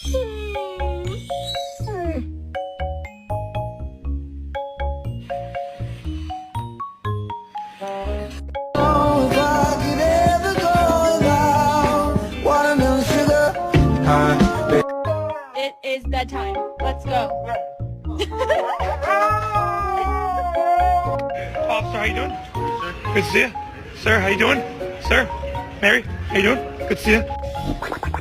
It is bedtime. Let's go. Officer, how you doing? Sir. Good to see you. Sir, how you doing? Sir, Mary, how you doing? Good to see you.